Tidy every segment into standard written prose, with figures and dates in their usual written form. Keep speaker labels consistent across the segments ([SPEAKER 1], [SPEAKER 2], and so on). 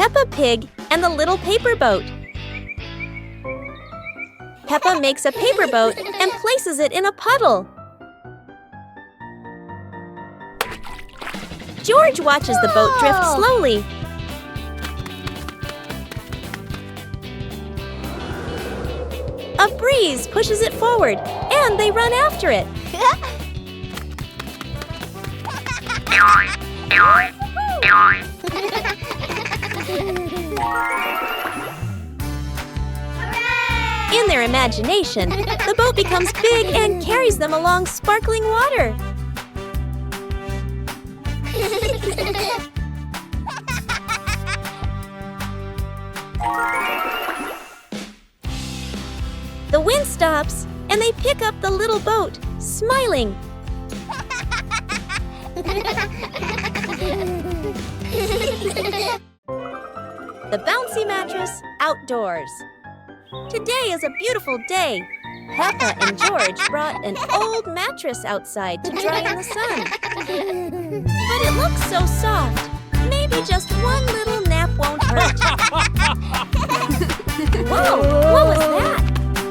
[SPEAKER 1] Peppa Pig and the Little Paper Boat. Peppa makes a paper boat and places it in a puddle. George watches the boat drift slowly. A breeze pushes it forward, and they run after it. In their imagination, the boat becomes big and carries them along sparkling water. The wind stops, and they pick up the little boat, smiling. The bouncy mattress outdoors. Today is a beautiful day. Peppa and George brought an old mattress outside to dry in the sun. But it looks so soft. Maybe just one little nap won't hurt. Whoa, what was that?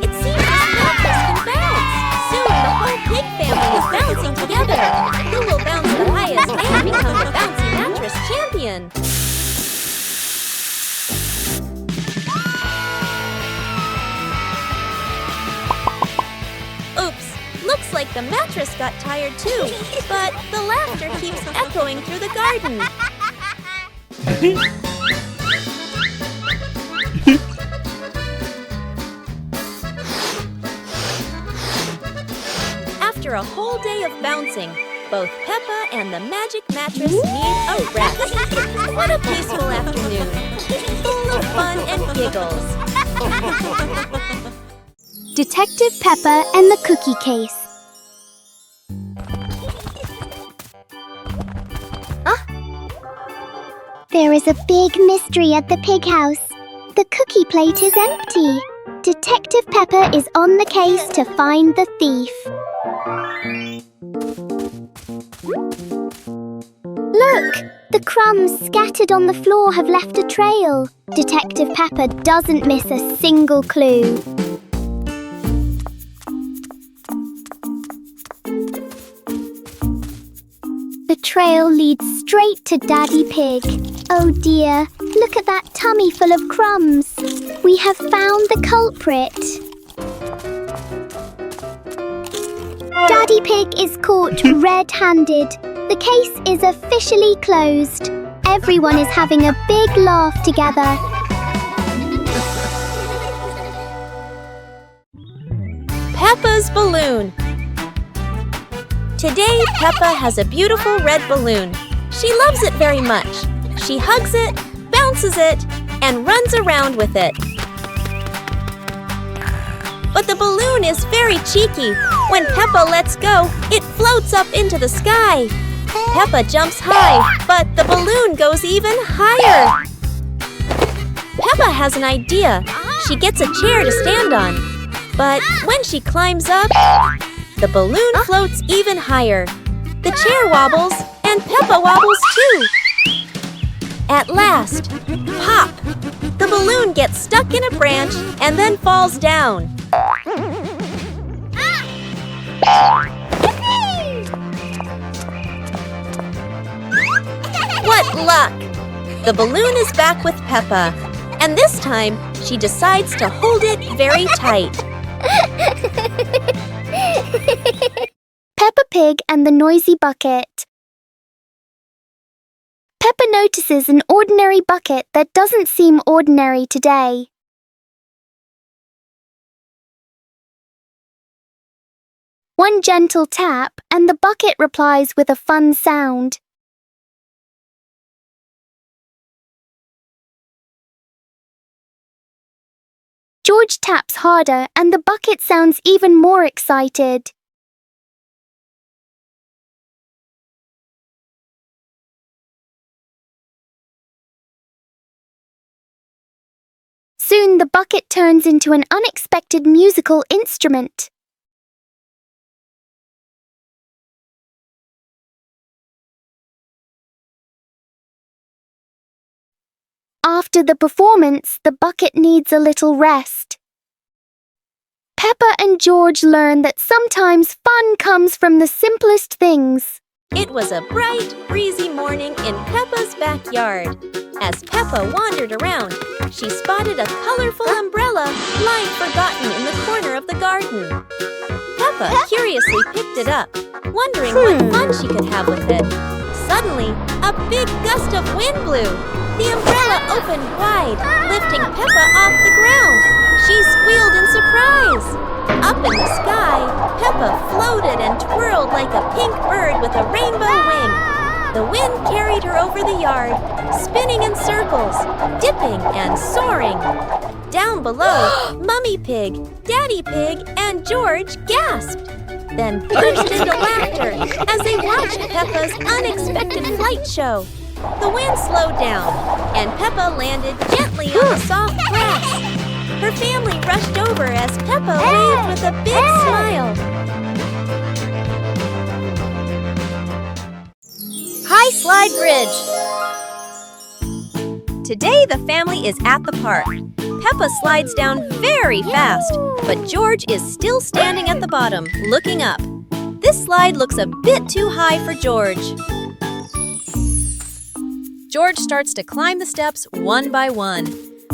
[SPEAKER 1] It seems this mattress can bounce. Soon the whole pig family is bouncing together. Who will bounce the highest and become the bouncy mattress champion? Looks like the mattress got tired too, but the laughter keeps echoing through the garden. After a whole day of bouncing, both Peppa and the magic mattress need a rest. What a peaceful afternoon, full of fun and giggles.
[SPEAKER 2] Detective Peppa and the Cookie Case. There is a big mystery at the pig house. The cookie plate is empty. Detective Peppa is on the case to find the thief. Look! The crumbs scattered on the floor have left a trail. Detective Peppa doesn't miss a single clue. The trail leads straight to Daddy Pig. Oh dear, look at that tummy full of crumbs. We have found the culprit. Daddy Pig is caught red-handed. The case is officially closed. Everyone is having a big laugh together.
[SPEAKER 1] Peppa's balloon. Today, Peppa has a beautiful red balloon. She loves it very much. She hugs it, bounces it, and runs around with it. But the balloon is very cheeky. When Peppa lets go, it floats up into the sky. Peppa jumps high, but the balloon goes even higher. Peppa has an idea. She gets a chair to stand on. But when she climbs up, the balloon floats even higher. The chair wobbles, and Peppa wobbles too. At last, pop! The balloon gets stuck in a branch and then falls down. What luck! The balloon is back with Peppa, and this time she decides to hold it very tight.
[SPEAKER 2] Peppa Pig and the Noisy Bucket. Peppa notices an ordinary bucket that doesn't seem ordinary today. One gentle tap, and the bucket replies with a fun sound. George taps harder, and the bucket sounds even more excited. Soon the bucket turns into an unexpected musical instrument. After the performance, the bucket needs a little rest. Peppa and George learn that sometimes fun comes from the simplest things.
[SPEAKER 1] It was a bright, breezy morning in Peppa's backyard. As Peppa wandered around, she spotted a colorful umbrella lying forgotten in the corner of the garden. Peppa curiously picked it up, wondering what fun she could have with it. Suddenly, a big gust of wind blew. The umbrella opened wide, lifting Peppa off the ground. She squealed in surprise. Up in the sky, Peppa floated and twirled like a pink bird with a rainbow wing. The wind carried her over the yard, spinning in circles, dipping and soaring. Down below, Mummy Pig, Daddy Pig, and George gasped, then burst into laughter as they watched Peppa's unexpected flight show. The wind slowed down, and Peppa landed gently on the soft grass. Her family rushed over as Peppa waved with a big smile. High Slide Bridge. Today the family is at the park. Peppa slides down very fast, but George is still standing at the bottom, looking up. This slide looks a bit too high for George. George starts to climb the steps one by one.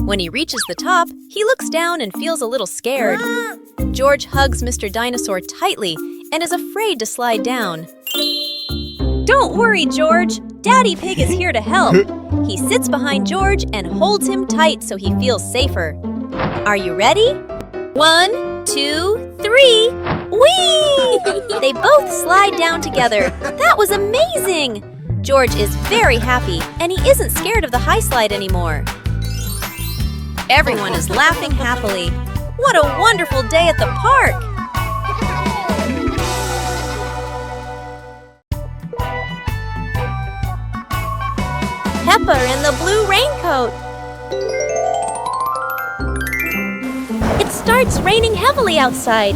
[SPEAKER 1] When he reaches the top, he looks down and feels a little scared. George hugs Mr. Dinosaur tightly and is afraid to slide down. Don't worry, George. Daddy Pig is here to help. He sits behind George and holds him tight so he feels safer. Are you ready? 1, 2, 3. Whee! They both slide down together. That was amazing! George is very happy, and he isn't scared of the high slide anymore. Everyone is laughing happily. What a wonderful day at the park! Peppa in the blue raincoat. It starts raining heavily outside.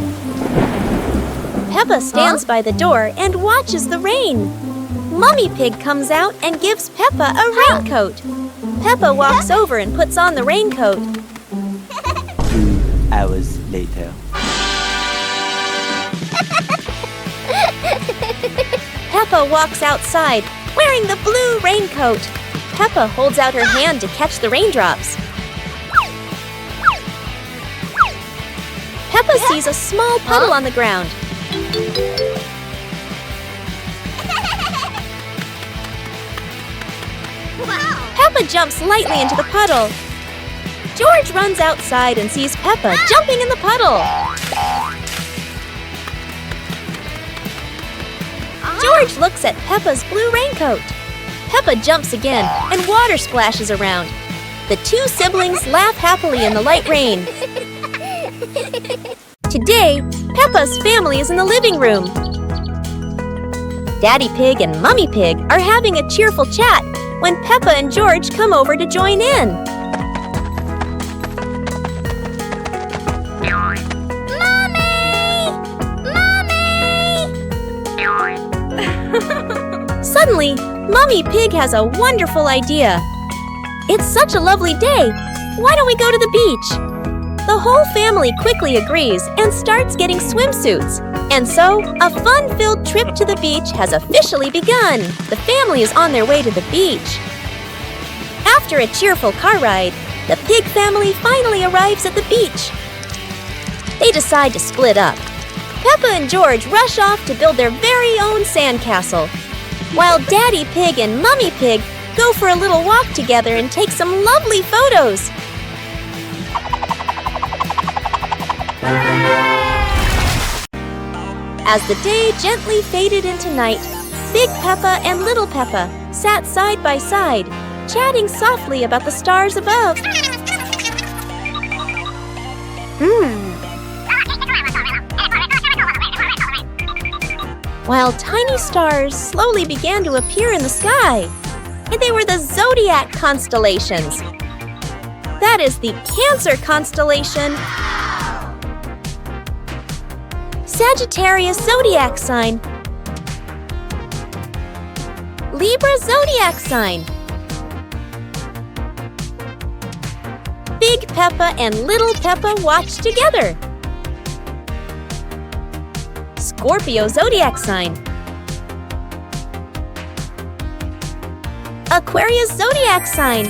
[SPEAKER 1] Peppa stands by the door and watches the rain. Mummy Pig comes out and gives Peppa a raincoat. Peppa walks over and puts on the raincoat.
[SPEAKER 3] 2 hours later.
[SPEAKER 1] Peppa walks outside, wearing the blue raincoat. Peppa holds out her hand to catch the raindrops. Peppa sees a small puddle on the ground. Peppa jumps lightly into the puddle. George runs outside and sees Peppa jumping in the puddle. George looks at Peppa's blue raincoat. Peppa jumps again and water splashes around. The two siblings laugh happily in the light rain. Today, Peppa's family is in the living room. Daddy Pig and Mummy Pig are having a cheerful chat when Peppa and George come over to join in. Mommy! Mommy! Suddenly, Mummy Pig has a wonderful idea. It's such a lovely day. Why don't we go to the beach? The whole family quickly agrees and starts getting swimsuits. And so, a fun-filled trip to the beach has officially begun. The family is on their way to the beach. After a cheerful car ride, the pig family finally arrives at the beach. They decide to split up. Peppa and George rush off to build their very own sandcastle, while Daddy Pig and Mummy Pig go for a little walk together and take some lovely photos. As the day gently faded into night, Big Peppa and Little Peppa sat side by side, chatting softly about the stars above. While tiny stars slowly began to appear in the sky, and they were the zodiac constellations. That is the Cancer constellation, Sagittarius zodiac sign, Libra zodiac sign, Big Peppa and Little Peppa watch together. Scorpio zodiac sign. Aquarius zodiac sign.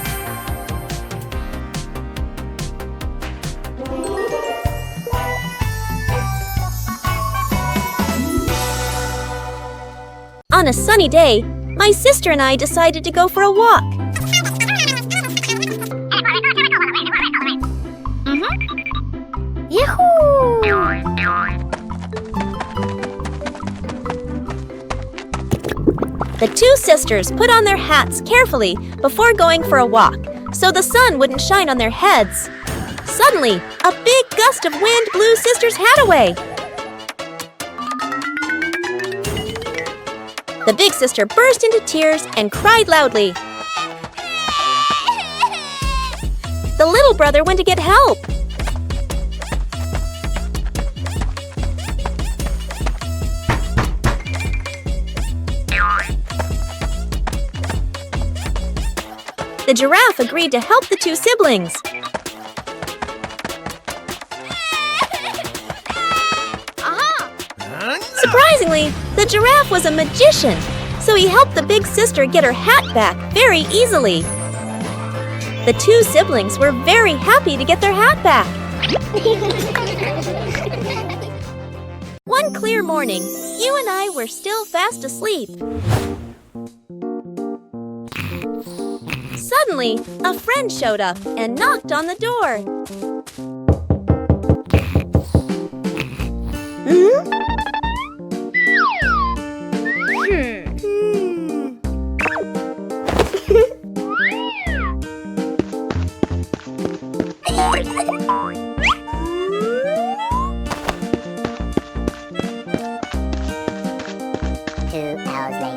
[SPEAKER 1] On a sunny day, my sister and I decided to go for a walk.
[SPEAKER 2] Yahoo!
[SPEAKER 1] The two sisters put on their hats carefully before going for a walk, so the sun wouldn't shine on their heads. Suddenly, a big gust of wind blew sister's hat away. The big sister burst into tears and cried loudly. The little brother went to get help. The giraffe agreed to help the two siblings. Surprisingly, the giraffe was a magician, so he helped the big sister get her hat back very easily. The two siblings were very happy to get their hat back. One clear morning, you and I were still fast asleep. Suddenly, a friend showed up and knocked on the door.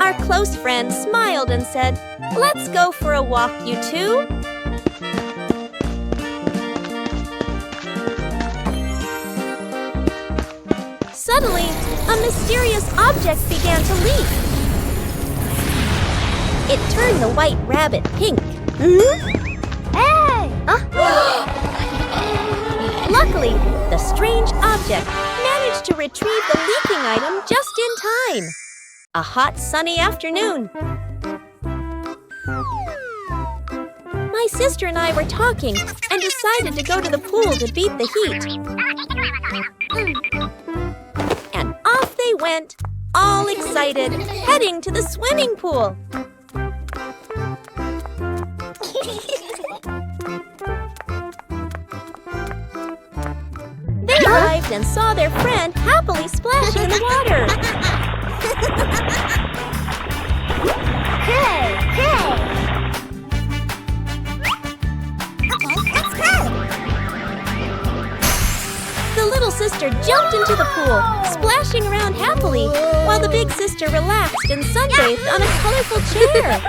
[SPEAKER 1] Our close friend smiled and said, "Let's go for a walk, you two." Suddenly, a mysterious object began to leak. It turned the white rabbit pink.
[SPEAKER 2] Hey!
[SPEAKER 1] Luckily, the strange object managed to retrieve the leaking item just in time. A hot, sunny afternoon. My sister and I were talking and decided to go to the pool to beat the heat. And off they went, all excited, heading to the swimming pool. They arrived and saw their friend happily splashing in the water.
[SPEAKER 2] Hey! Hey! Okay, let's go!
[SPEAKER 1] The little sister jumped into the pool, splashing around happily, while the big sister relaxed and sunbathed on a colorful chair.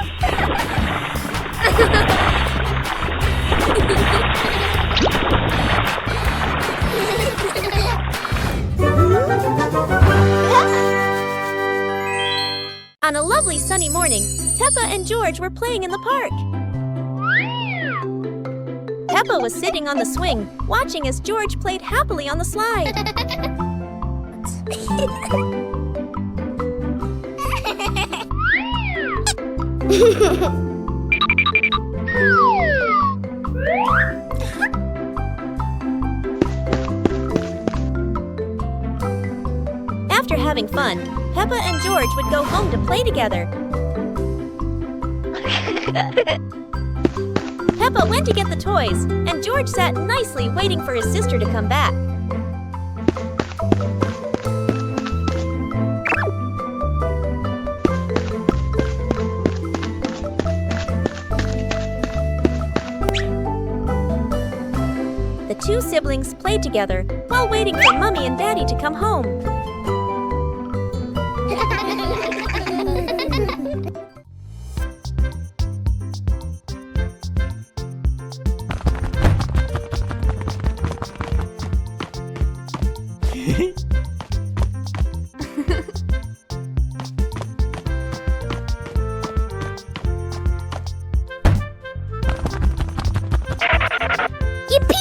[SPEAKER 1] On a lovely sunny morning, Peppa and George were playing in the park. Peppa was sitting on the swing, watching as George played happily on the slide. After having fun, Peppa and George would go home to play together. Peppa went to get the toys, and George sat nicely waiting for his sister to come back. The two siblings played together while waiting for Mommy and Daddy to come home.
[SPEAKER 2] Yippee!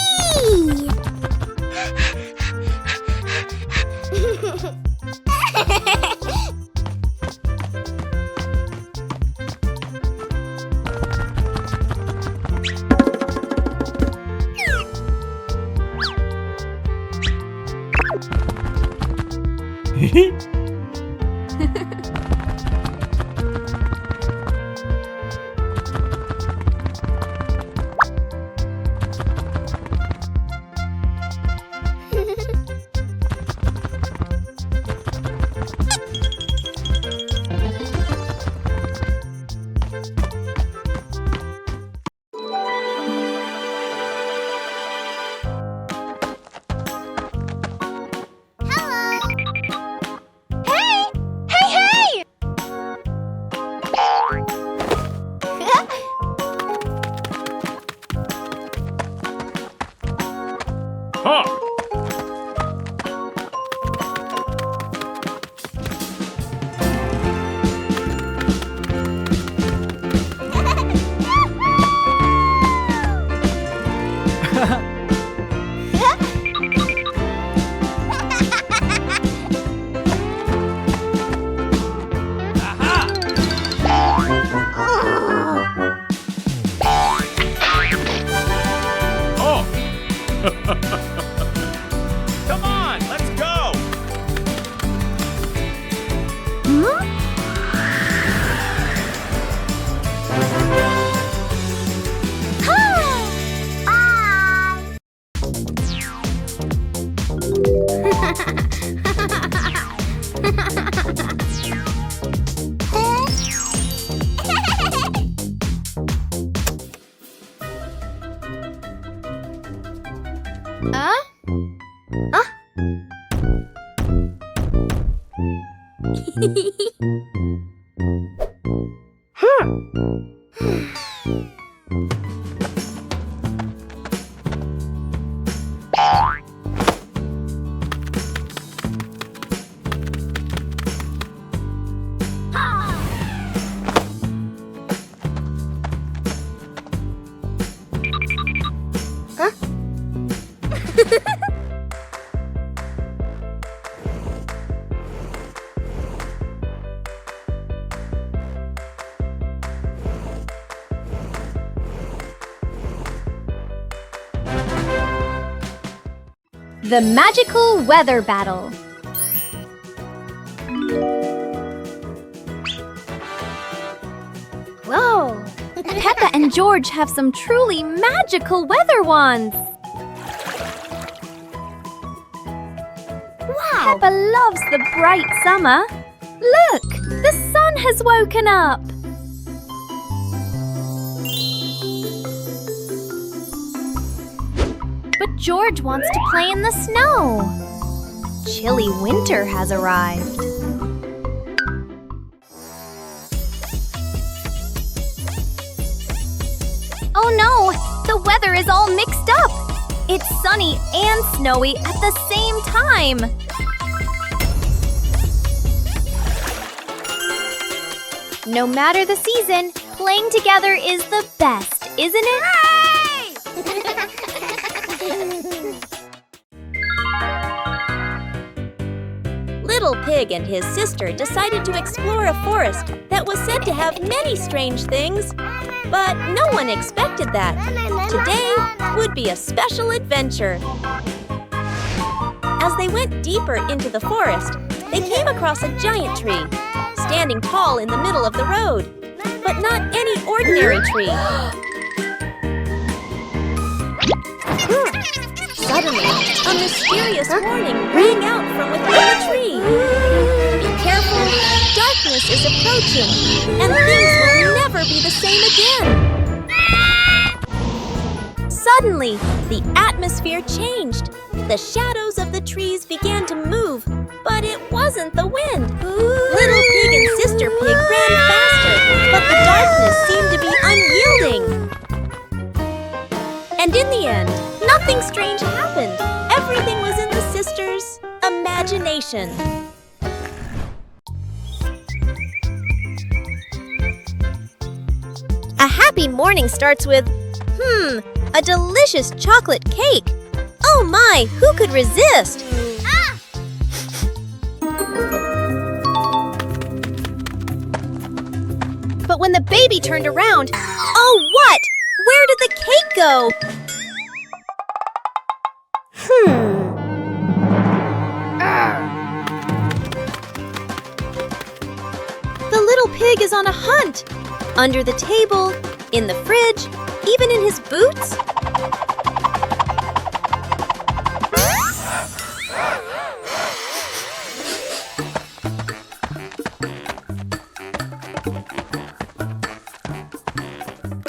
[SPEAKER 3] Come on, let's go!
[SPEAKER 2] The Magical Weather Battle.
[SPEAKER 1] Whoa! Peppa and George have some truly magical weather wands. Wow! Peppa loves the bright summer. Look! The sun has woken up. But George wants to play in the snow. Chilly winter has arrived. Oh no! The weather is all mixed up! It's sunny and snowy at the same time! No matter the season, playing together is the best, isn't it? Little Pig and his sister decided to explore a forest that was said to have many strange things. But no one expected that. Today would be a special adventure. As they went deeper into the forest, they came across a giant tree, standing tall in the middle of the road. But not any ordinary tree. Suddenly, a mysterious warning rang out from within the tree. Be careful, darkness is approaching, and things will never be the same again. Suddenly, the atmosphere changed. The shadows of the trees began to move, but it wasn't the wind. Little Pig and Sister Pig ran faster, but the darkness seemed to be unyielding. And in the end, nothing strange happened. Everything was in the sisters' imagination. A happy morning starts with, A delicious chocolate cake! Oh my, who could resist? But when the baby turned around, oh what? Where did the cake go? The little pig is on a hunt. Under the table, in the fridge, even in his boots.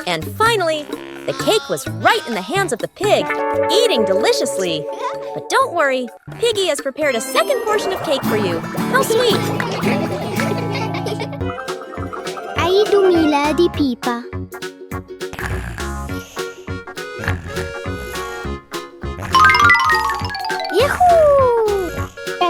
[SPEAKER 1] And finally, the cake was right in the hands of the pig, eating deliciously. But don't worry, Piggy has prepared a second portion of cake for you. How sweet!
[SPEAKER 2] عيد ميلاد بيبا. ياهو!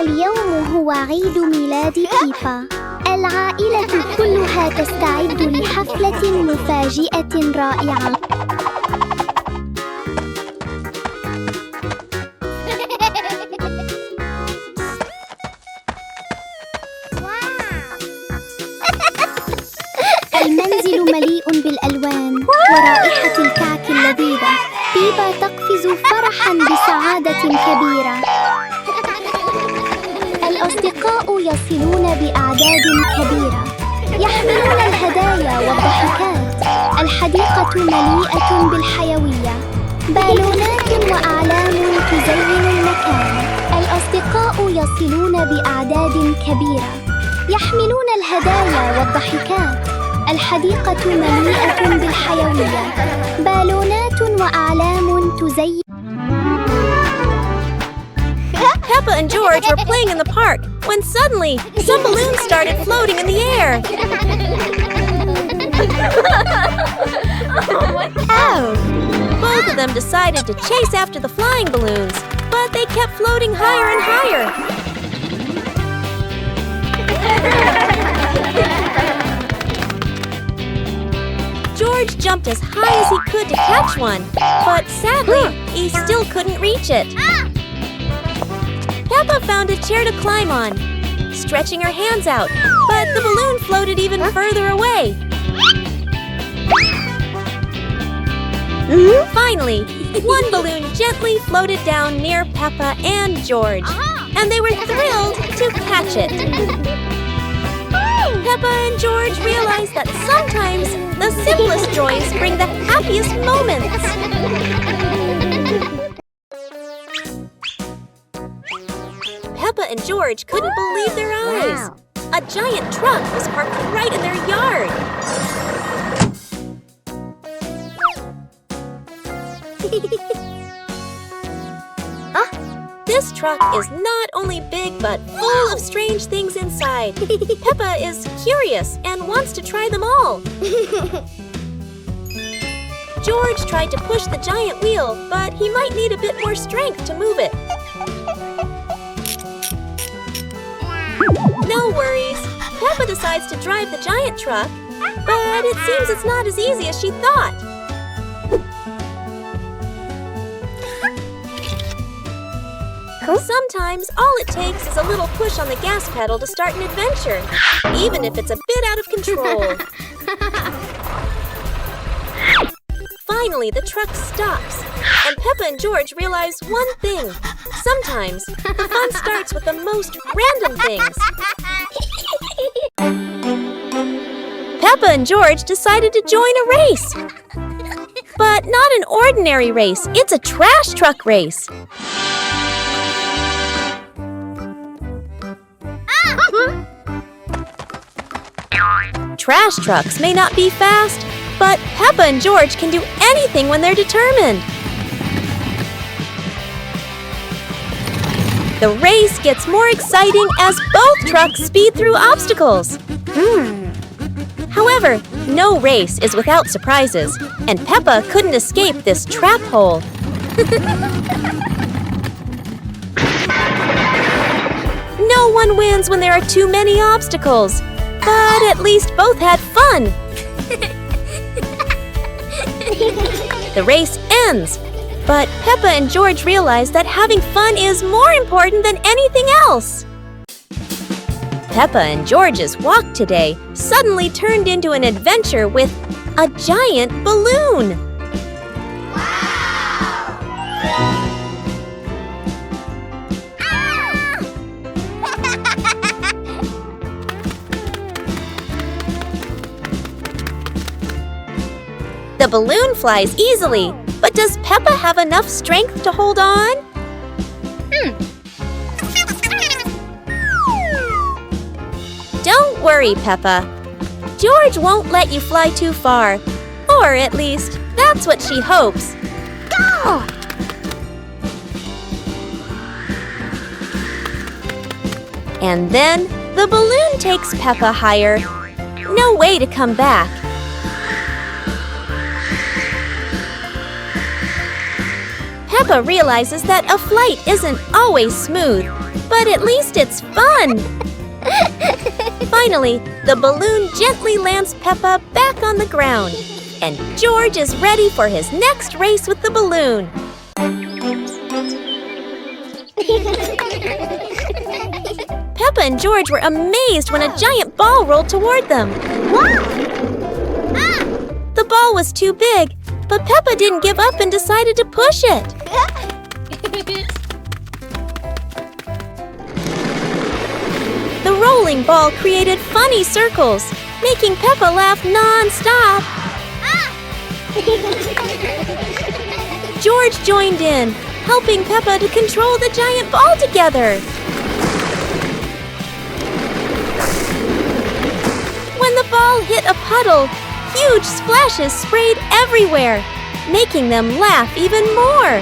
[SPEAKER 2] اليوم هو عيد ميلاد بيبا. العائلة كلها تستعد لحفلة مفاجئة رائعة. المنزل مليء بالألوان ورائحة الكعك اللذيذة. بيبا تقفز فرحاً بسعادة كبيرة. الأصدقاء يصلون بأعداد كبيرة، يحملون الهدايا والضحكات. الحديقة مليئة بالحيوية، بالونات وأعلام تزين المكان. الأصدقاء يصلون بأعداد كبيرة، يحملون الهدايا والضحكات. الحديقة مليئة بالحيوية، بالونات وأعلام تزين.
[SPEAKER 1] Peppa and George were playing in the park when suddenly some balloons started floating in the air. Oh! Both of them decided to chase after the flying balloons, but they kept floating higher and higher. George jumped as high as he could to catch one, but sadly, he still couldn't reach it. Peppa found a chair to climb on, stretching her hands out, but the balloon floated even further away. Finally, one balloon gently floated down near Peppa and George, and they were thrilled to catch it. Peppa and George realized that sometimes the simplest joys bring the happiest moments. Peppa and George couldn't believe their eyes. A giant truck was parked right in their yard. This truck is not only big but full of strange things inside. Peppa is curious and wants to try them all. George tried to push the giant wheel, but he might need a bit more strength to move it. No worries. Peppa decides to drive the giant truck, but it seems it's not as easy as she thought. Sometimes all it takes is a little push on the gas pedal to start an adventure, even if it's a bit out of control. Finally, the truck stops, and Peppa and George realize one thing. Sometimes the fun starts with the most random things. Peppa and George decided to join a race. But not an ordinary race, it's a trash truck race. Trash trucks may not be fast, but Peppa and George can do anything when they're determined. The race gets more exciting as both trucks speed through obstacles. However, no race is without surprises, and Peppa couldn't escape this trap hole. No one wins when there are too many obstacles, but at least both had fun. The race ends, but Peppa and George realize that having fun is more important than anything else. Peppa and George's walk today suddenly turned into an adventure with a giant balloon. The balloon flies easily, but does Peppa have enough strength to hold on? Don't worry, Peppa. George won't let you fly too far. Or at least, that's what she hopes. Go! And then, the balloon takes Peppa higher. No way to come back. Peppa realizes that a flight isn't always smooth, but at least it's fun. Finally, the balloon gently lands Peppa back on the ground, and George is ready for his next race with the balloon. Peppa and George were amazed when a giant ball rolled toward them. The ball was too big, but Peppa didn't give up and decided to push it. The rolling ball created funny circles, making Peppa laugh non-stop. George joined in, helping Peppa to control the giant ball together. When the ball hit a puddle, huge splashes sprayed everywhere, making them laugh even more.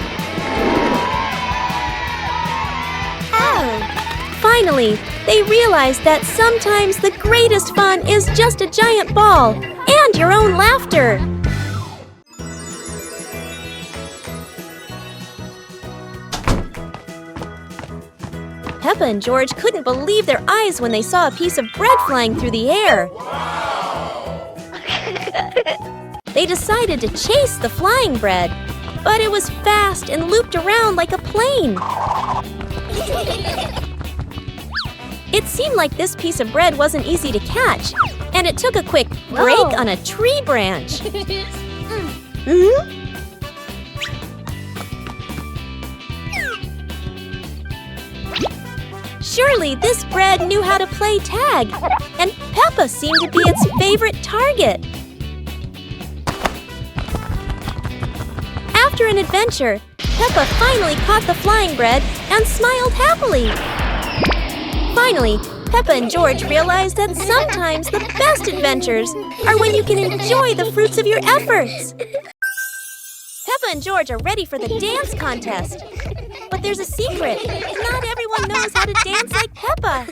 [SPEAKER 1] Finally, they realized that sometimes the greatest fun is just a giant ball and your own laughter. Peppa and George couldn't believe their eyes when they saw a piece of bread flying through the air. They decided to chase the flying bread, but it was fast and looped around like a plane. It seemed like this piece of bread wasn't easy to catch, and it took a quick break on a tree branch. Surely this bread knew how to play tag, and Peppa seemed to be its favorite target. After an adventure, Peppa finally caught the flying bread and smiled happily. Finally, Peppa and George realized that sometimes the best adventures are when you can enjoy the fruits of your efforts. Peppa and George are ready for the dance contest. But there's a secret. Not everyone knows how to dance like Peppa.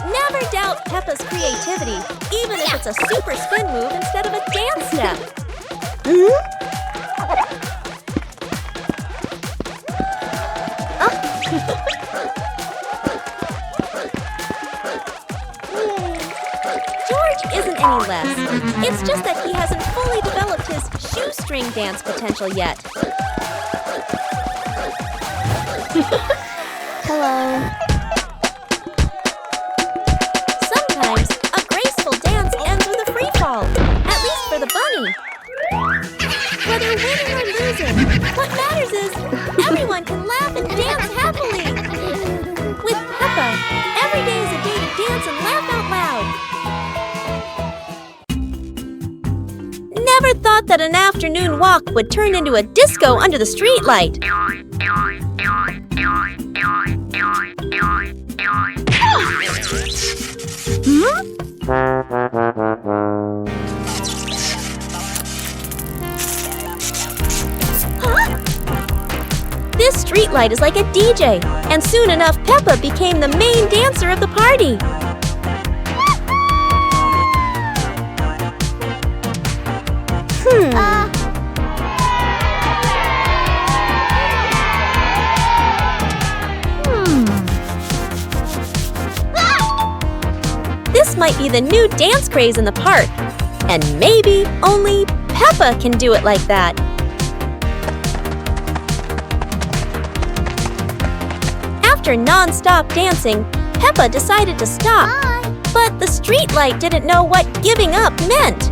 [SPEAKER 1] Never doubt Peppa's creativity, even if it's a super spin move instead of a dance step. George isn't any less. It's just that he hasn't fully developed his shoestring dance potential yet.
[SPEAKER 2] Hello.
[SPEAKER 1] Sometimes, a graceful dance ends with a free fall, at least for the bunny. Whether winning or losing, what matters is everyone can laugh and dance happily. With Peppa, every day is a day to dance and laugh out loud. Never thought that an afternoon walk would turn into a disco under the streetlight. This streetlight is like a DJ, and soon enough Peppa became the main dancer of the party. This might be be the new dance craze in the park. And maybe only Peppa can do it like that. After non-stop dancing, Peppa decided to stop. But the street light didn't know what giving up meant.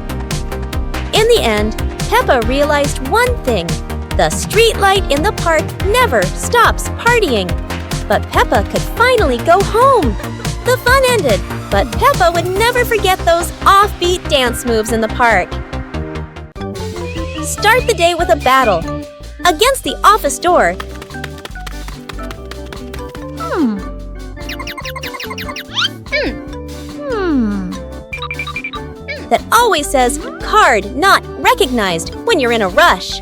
[SPEAKER 1] In the end, Peppa realized one thing. The street light in the park never stops partying. But Peppa could finally go home. The fun ended, but Peppa would never forget those offbeat dance moves in the park. Start the day with a battle. Against the office door. That always says, card not recognized when you're in a rush.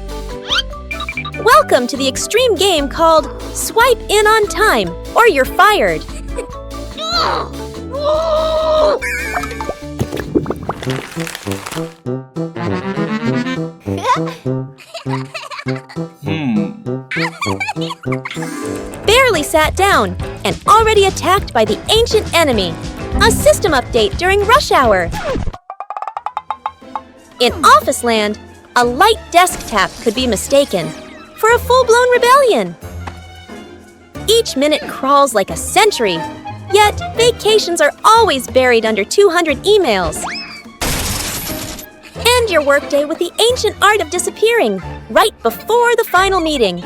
[SPEAKER 1] Welcome to the extreme game called Swipe In on Time or You're Fired. Barely sat down and already attacked by the ancient enemy. A system update during rush hour. In Office Land, a light desk tap could be mistaken for a full-blown rebellion. Each minute crawls like a century, yet vacations are always buried under 200 emails. End your workday with the ancient art of disappearing, right before the final meeting.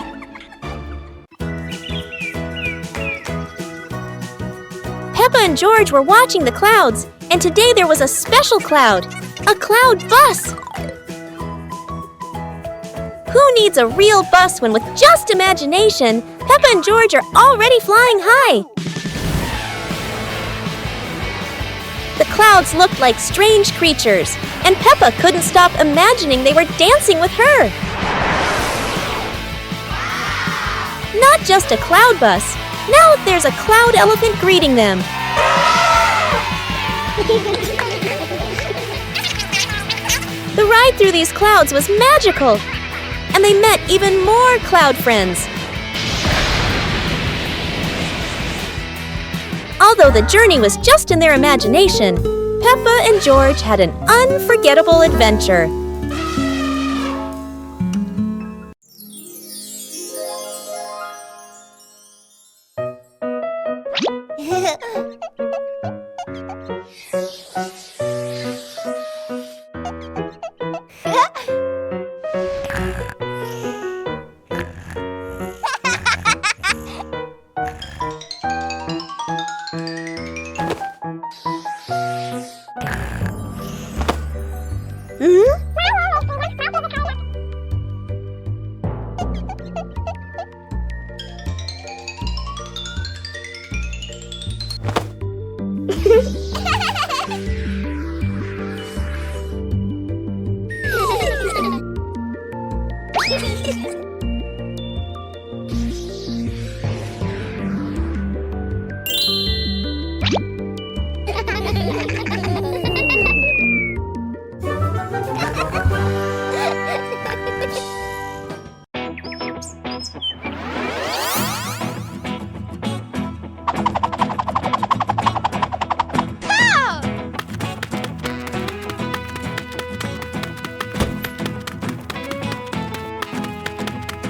[SPEAKER 1] Peppa and George were watching the clouds, and today there was a special cloud, a cloud bus. Who needs a real bus when with just imagination, Peppa and George are already flying high? The clouds looked like strange creatures, and Peppa couldn't stop imagining they were dancing with her. Not just a cloud bus, now there's a cloud elephant greeting them. The ride through these clouds was magical, and they met even more cloud friends. Although the journey was just in their imagination, Peppa and George had an unforgettable adventure.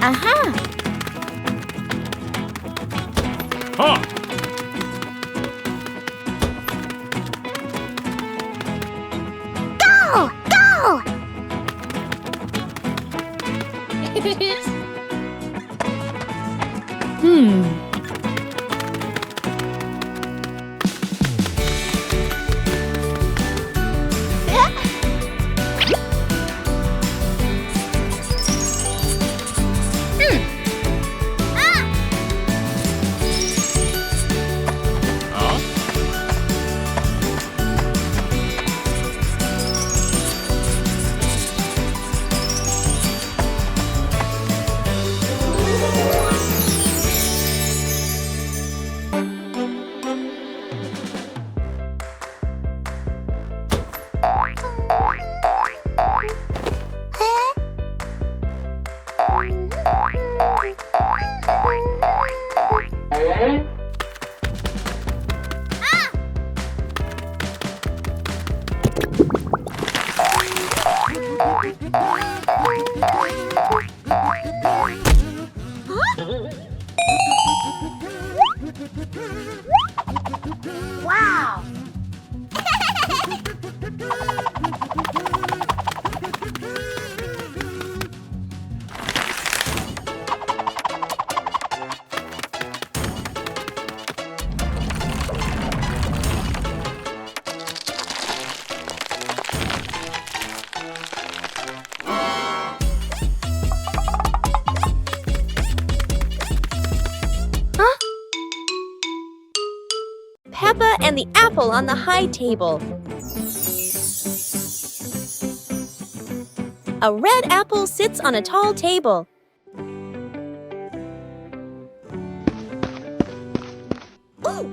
[SPEAKER 1] Aha!
[SPEAKER 3] Huh!
[SPEAKER 2] Go! Go!
[SPEAKER 1] apple on the high table. A red apple sits on a tall table. Ooh.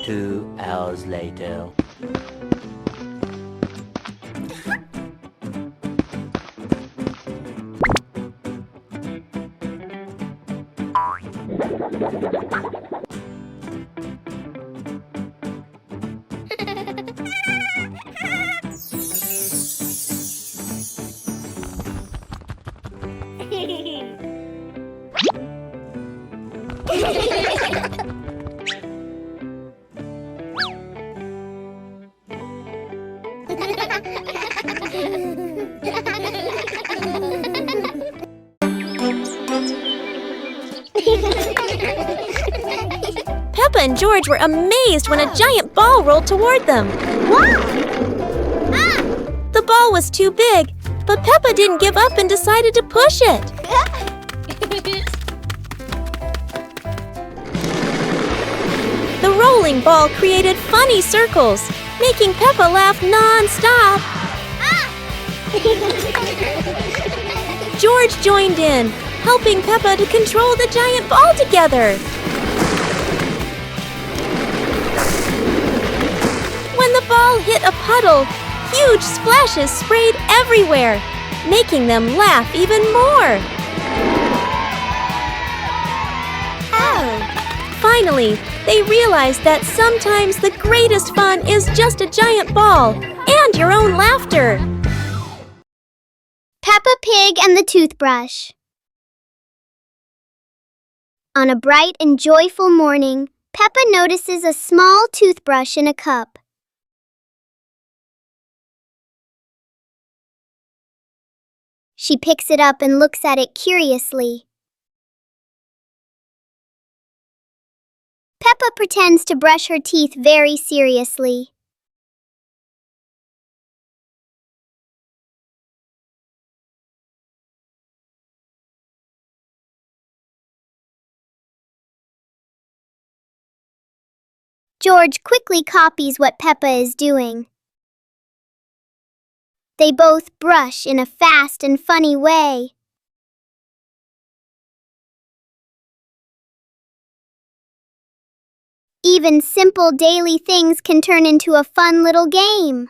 [SPEAKER 4] 2 hours later.
[SPEAKER 1] Peppa and George were amazed when a giant ball rolled toward them. The ball was too big, but Peppa didn't give up and decided to push it. The rolling ball created funny circles, making Peppa laugh non-stop. George joined in, helping Peppa to control the giant ball together. When the ball hit a puddle, huge splashes sprayed everywhere, making them laugh even more. Finally, they realized that sometimes the greatest fun is just a giant ball and your own laughter.
[SPEAKER 2] Peppa Pig and the Toothbrush. On a bright and joyful morning, Peppa notices a small toothbrush in a cup. She picks it up and looks at it curiously. Peppa pretends to brush her teeth very seriously. George quickly copies what Peppa is doing. They both brush in a fast and funny way. Even simple daily things can turn into a fun little game.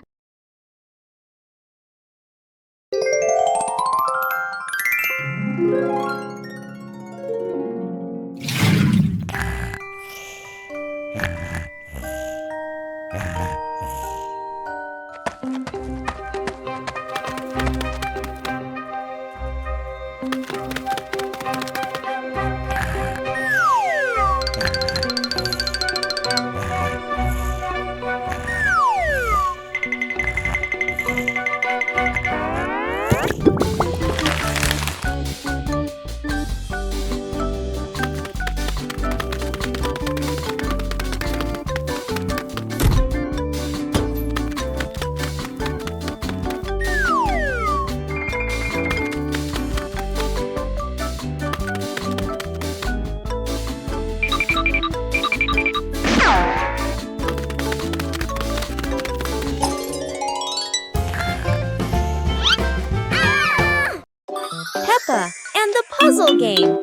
[SPEAKER 1] Peppa and the puzzle game.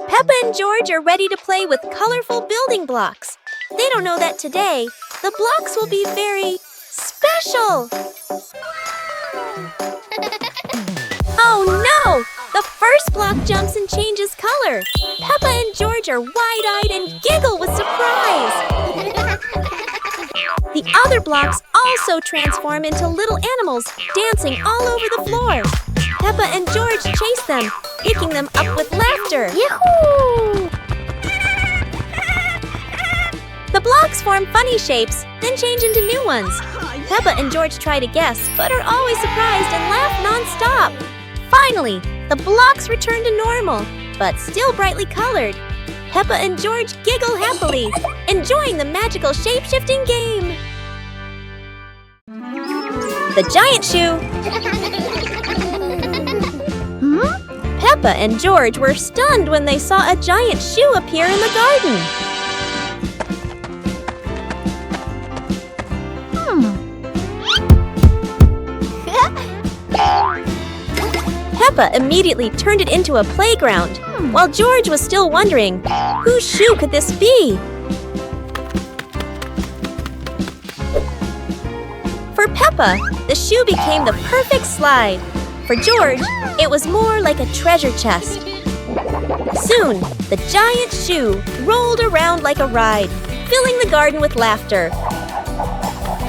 [SPEAKER 1] Peppa and George are ready to play with colorful building blocks. They don't know that today, the blocks will be very special. Oh no! The first block jumps and changes color. Peppa and George are wide-eyed and giggle with surprise. The other blocks also transform into little animals dancing all over the floor. Peppa and George chase them, picking them up with laughter.
[SPEAKER 2] Yahoo!
[SPEAKER 1] The blocks form funny shapes, then change into new ones. Peppa and George try to guess, but are always surprised and laugh non-stop. Finally, the blocks return to normal, but still brightly colored. Peppa and George giggle happily, enjoying the magical shape-shifting game. The giant shoe. Peppa and George were stunned when they saw a giant shoe appear in the garden. Peppa immediately turned it into a playground, while George was still wondering, whose shoe could this be? For Peppa, the shoe became the perfect slide. For George, it was more like a treasure chest. Soon, the giant shoe rolled around like a ride, filling the garden with laughter.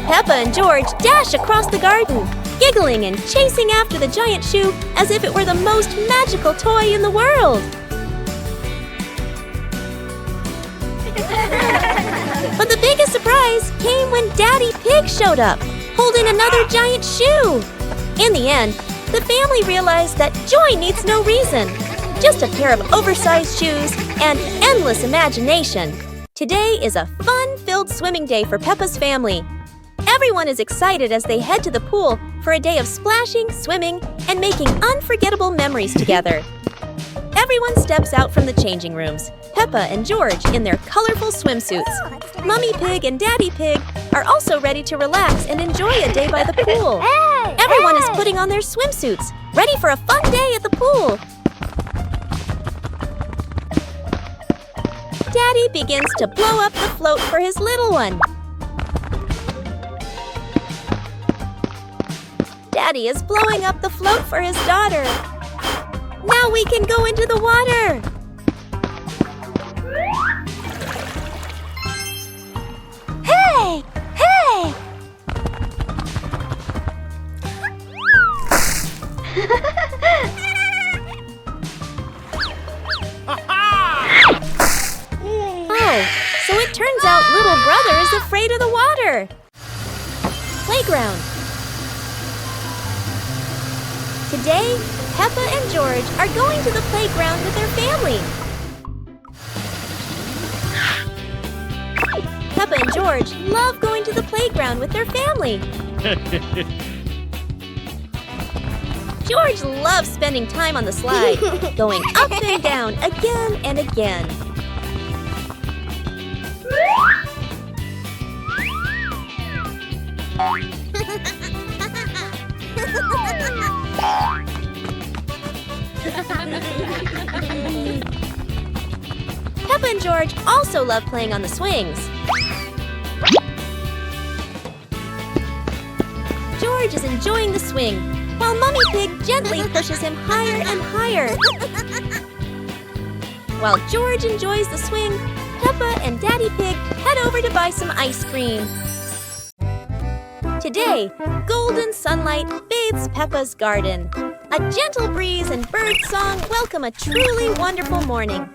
[SPEAKER 1] Peppa and George dashed across the garden, giggling and chasing after the giant shoe as if it were the most magical toy in the world. But the biggest surprise came when Daddy Pig showed up, holding another giant shoe. In the end, the family realized that joy needs no reason, just a pair of oversized shoes and endless imagination. Today is a fun-filled swimming day for Peppa's family. Everyone is excited as they head to the pool for a day of splashing, swimming, and making unforgettable memories together. Everyone steps out from the changing rooms, Peppa and George in their colorful swimsuits. Mummy Pig and Daddy Pig are also ready to relax and enjoy a day by the pool. Everyone is putting on their swimsuits, ready for a fun day at the pool. Daddy begins to blow up the float for his little one. Daddy is blowing up the float for his daughter. Now we can go into the water. Hey! Hey! Oh, so it turns out little brother is afraid of the water. Playground. Today, Peppa and George are going to the playground with their family. Peppa and George love going to the playground with their family. George loves spending time on the slide, going up and down again and again. Peppa and George also love playing on the swings. George is enjoying the swing, while Mummy Pig gently pushes him higher and higher. While George enjoys the swing, Peppa and Daddy Pig head over to buy some ice cream. Today, golden sunlight bathes Peppa's garden. A gentle breeze and bird song welcome a truly wonderful morning.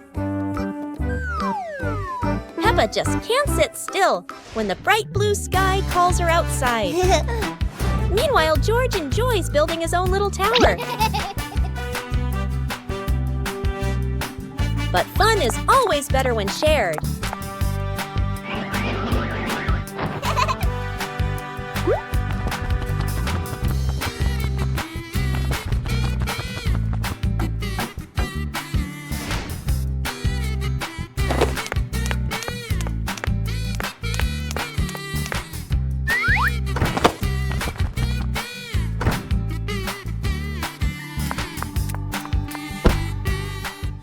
[SPEAKER 1] Peppa just can't sit still when the bright blue sky calls her outside. Meanwhile, George enjoys building his own little tower. But fun is always better when shared.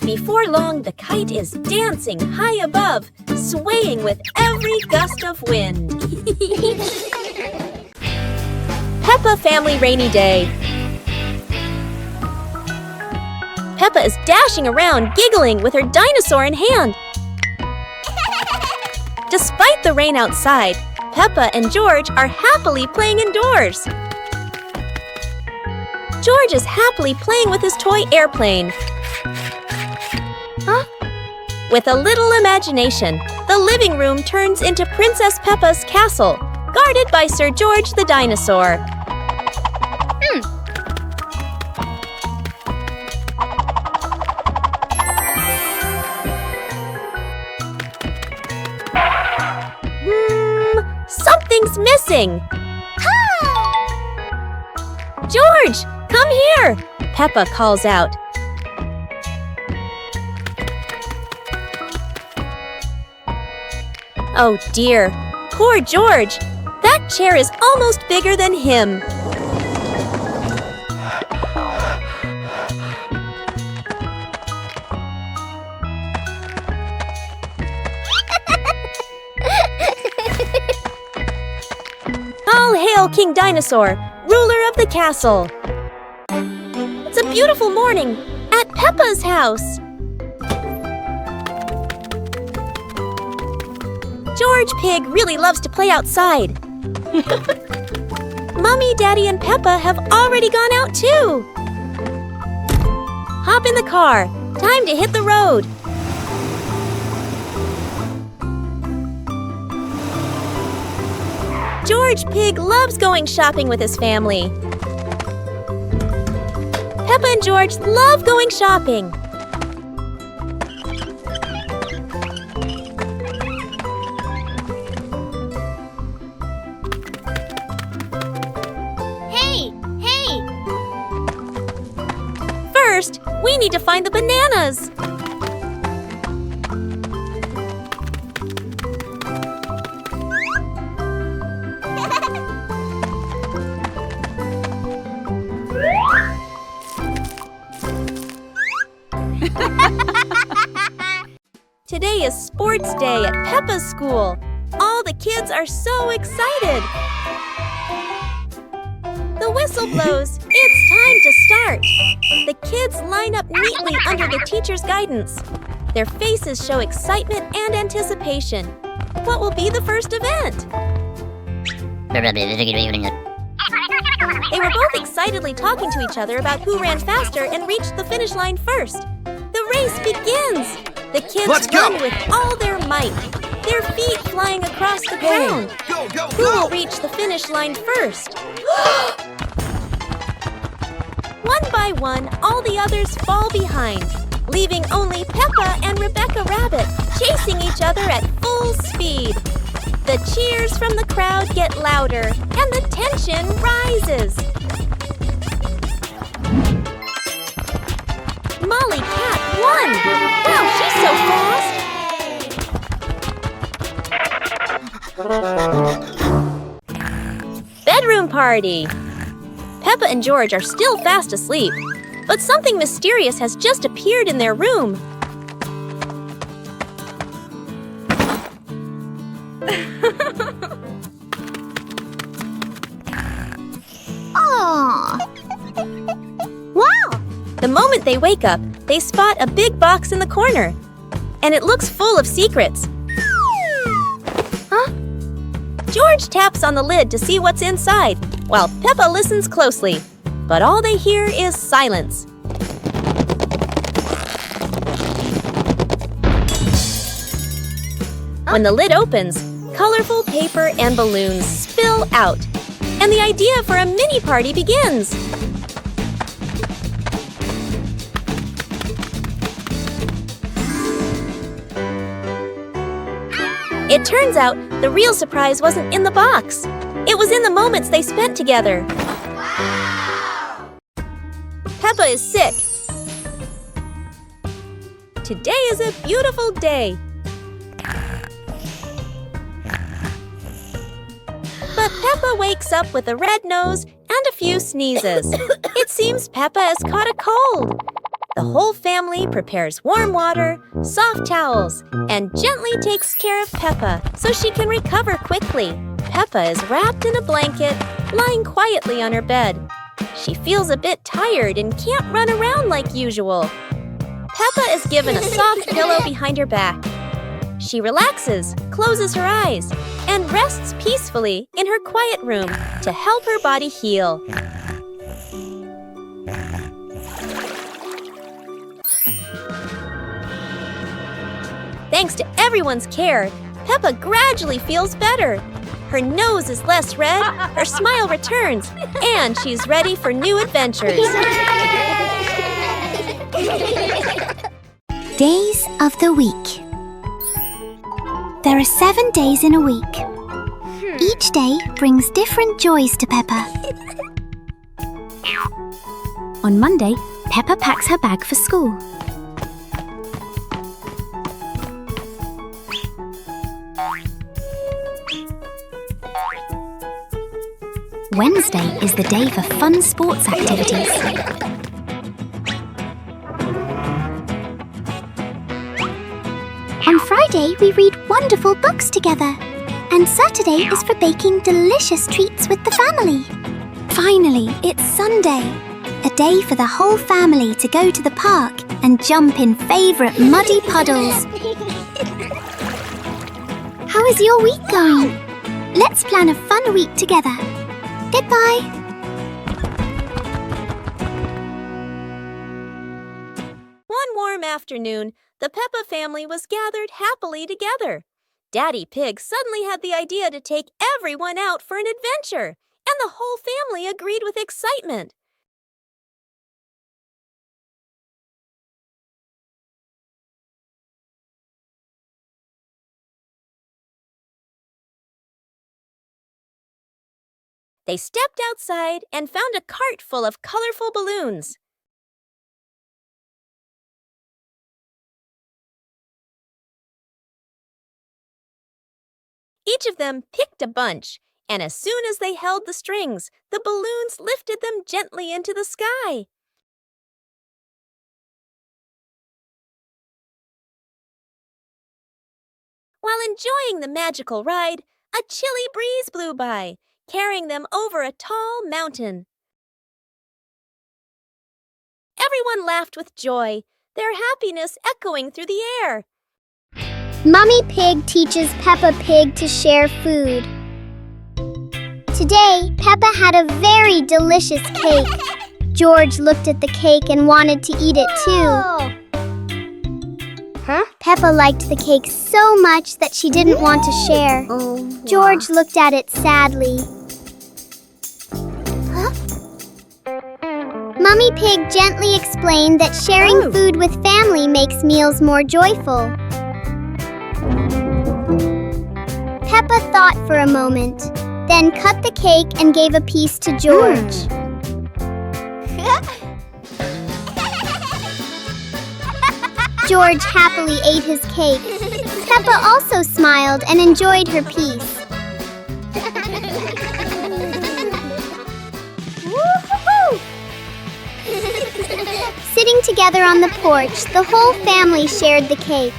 [SPEAKER 1] Before long, the kite is dancing high above, swaying with every gust of wind. Peppa Family Rainy Day. Peppa is dashing around, giggling with her dinosaur in hand. Despite the rain outside, Peppa and George are happily playing indoors. George is happily playing with his toy airplane. With a little imagination, the living room turns into Princess Peppa's castle, guarded by Sir George the dinosaur. Something's missing. George, come here! Peppa calls out. Oh dear, poor George. That chair is almost bigger than him. All hail King Dinosaur, ruler of the castle. It's a beautiful morning at Peppa's house. George Pig really loves to play outside. Mommy, Daddy, and Peppa have already gone out too. Hop in the car. Time to hit the road. George Pig loves going shopping with his family. Peppa and George love going shopping. First, we need to find the bananas. Today is sports day at Peppa's school. All the kids are so excited. The whistle blows. It's time to start. The kids line up neatly under the teacher's guidance. Their faces show excitement and anticipation. What will be the first event? They were both excitedly talking to each other about who ran faster and reached the finish line first. The race begins. The kids run with all their might, their feet flying across the ground. Who will reach the finish line first? One by one, all the others fall behind, leaving only Peppa and Rebecca Rabbit chasing each other at full speed. The cheers from the crowd get louder, and the tension rises. Molly Cat won! Wow, she's so fast! Bedroom party! Peppa and George are still fast asleep, but something mysterious has just appeared in their room.
[SPEAKER 2] Aww. Wow!
[SPEAKER 1] The moment they wake up, they spot a big box in the corner, and it looks full of secrets. Huh? George taps on the lid to see what's inside, while Peppa listens closely, but all they hear is silence. When the lid opens, colorful paper and balloons spill out, and the idea for a mini party begins. It turns out the real surprise wasn't in the box. It was in the moments they spent together. Wow! Peppa is sick. Today is a beautiful day. But Peppa wakes up with a red nose and a few sneezes. It seems Peppa has caught a cold. The whole family prepares warm water, soft towels, and gently takes care of Peppa so she can recover quickly. Peppa is wrapped in a blanket, lying quietly on her bed. She feels a bit tired and can't run around like usual. Peppa is given a soft pillow behind her back. She relaxes, closes her eyes, and rests peacefully in her quiet room to help her body heal. Thanks to everyone's care, Peppa gradually feels better. Her nose is less red, her smile returns, and she's ready for new adventures.
[SPEAKER 2] Days of the week. There are 7 days in a week. Each day brings different joys to Peppa. On Monday, Peppa packs her bag for school. Wednesday is the day for fun sports activities. On Friday, we read wonderful books together. And Saturday is for baking delicious treats with the family. Finally, it's Sunday. A day for the whole family to go to the park and jump in favourite muddy puddles. How is your week going? Let's plan a fun week together. Goodbye.
[SPEAKER 1] One warm afternoon, the Peppa family was gathered happily together. Daddy Pig suddenly had the idea to take everyone out for an adventure, and the whole family agreed with excitement. They stepped outside and found a cart full of colorful balloons. Each of them picked a bunch, and as soon as they held the strings, the balloons lifted them gently into the sky. While enjoying the magical ride, a chilly breeze blew by, carrying them over a tall mountain. Everyone laughed with joy, their happiness echoing through the air.
[SPEAKER 2] Mummy Pig teaches Peppa Pig to share food. Today, Peppa had a very delicious cake. George looked at the cake and wanted to eat it too. Peppa liked the cake so much that she didn't want to share. George looked at it sadly. Mummy Pig gently explained that sharing food with family makes meals more joyful. Peppa thought for a moment, then cut the cake and gave a piece to George. George happily ate his cake. Peppa also smiled and enjoyed her piece. Sitting together on the porch, the whole family shared the cake.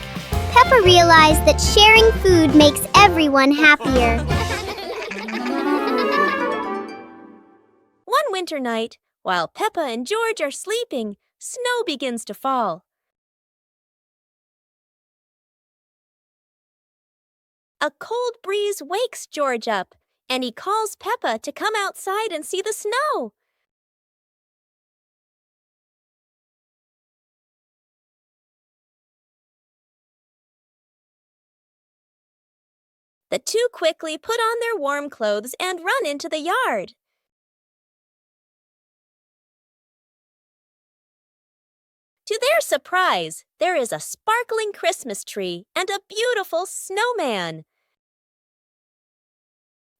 [SPEAKER 2] Peppa realized that sharing food makes everyone happier.
[SPEAKER 1] One winter night, while Peppa and George are sleeping, snow begins to fall. A cold breeze wakes George up, and he calls Peppa to come outside and see the snow. The two quickly put on their warm clothes and run into the yard. To their surprise, there is a sparkling Christmas tree and a beautiful snowman.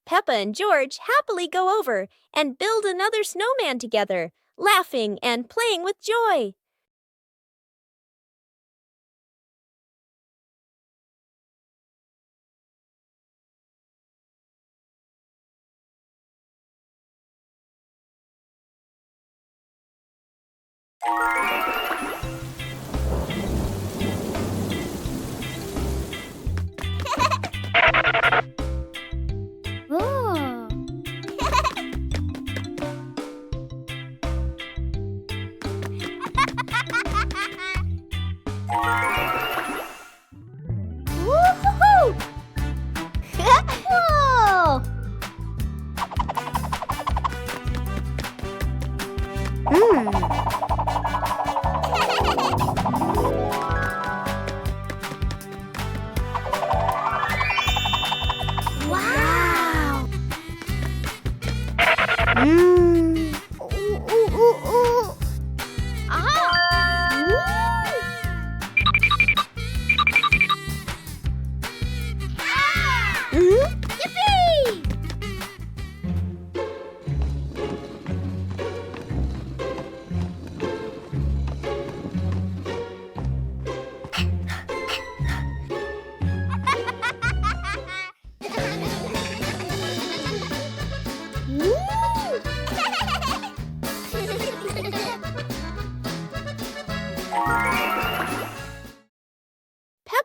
[SPEAKER 1] Peppa and George happily go over and build another snowman together, laughing and playing with joy.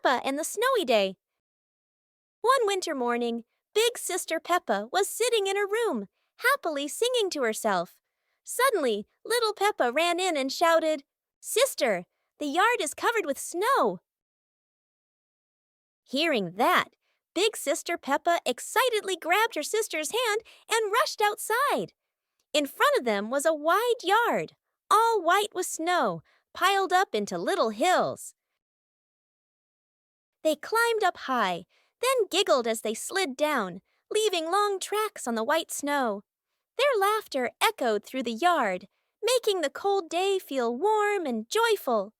[SPEAKER 1] Peppa and the Snowy Day. One winter morning, Big Sister Peppa was sitting in her room, happily singing to herself. Suddenly, little Peppa ran in and shouted, "Sister, the yard is covered with snow." Hearing that, Big Sister Peppa excitedly grabbed her sister's hand and rushed outside. In front of them was a wide yard, all white with snow, piled up into little hills. They climbed up high, then giggled as they slid down, leaving long tracks on the white snow. Their laughter echoed through the yard, making the cold day feel warm and joyful.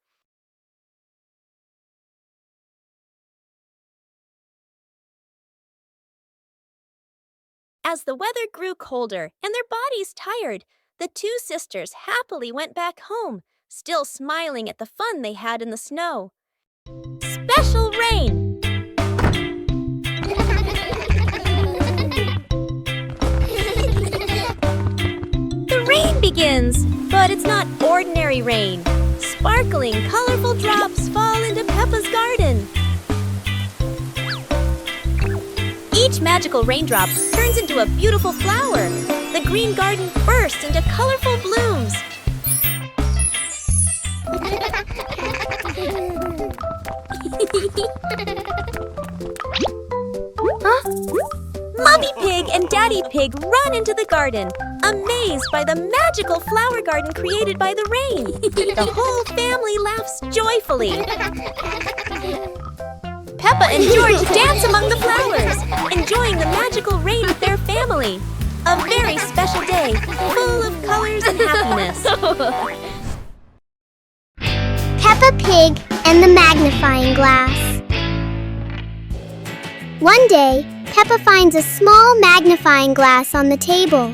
[SPEAKER 1] As the weather grew colder and their bodies tired, the two sisters happily went back home, still smiling at the fun they had in the snow. Special rain! The rain begins, but it's not ordinary rain. Sparkling, colorful drops fall into Peppa's garden. Each magical raindrop turns into a beautiful flower. The green garden bursts into colorful blooms. Huh? Mommy Pig and Daddy Pig run into the garden, amazed by the magical flower garden created by the rain. The whole family laughs joyfully. Peppa and George dance among the flowers, enjoying the magical rain with their family. A very special day, full of colors and happiness.
[SPEAKER 2] Peppa Pig and the magnifying glass. One day, Peppa finds a small magnifying glass on the table.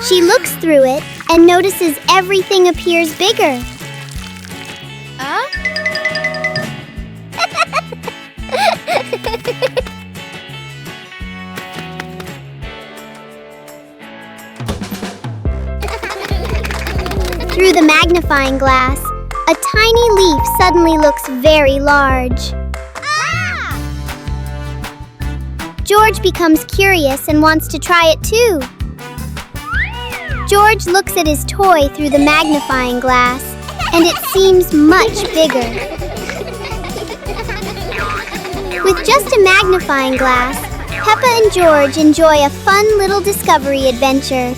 [SPEAKER 2] She looks through it and notices everything appears bigger. Through the magnifying glass, a tiny leaf suddenly looks very large. George becomes curious and wants to try it too. George looks at his toy through the magnifying glass, and it seems much bigger. With just a magnifying glass, Peppa and George enjoy a fun little discovery adventure.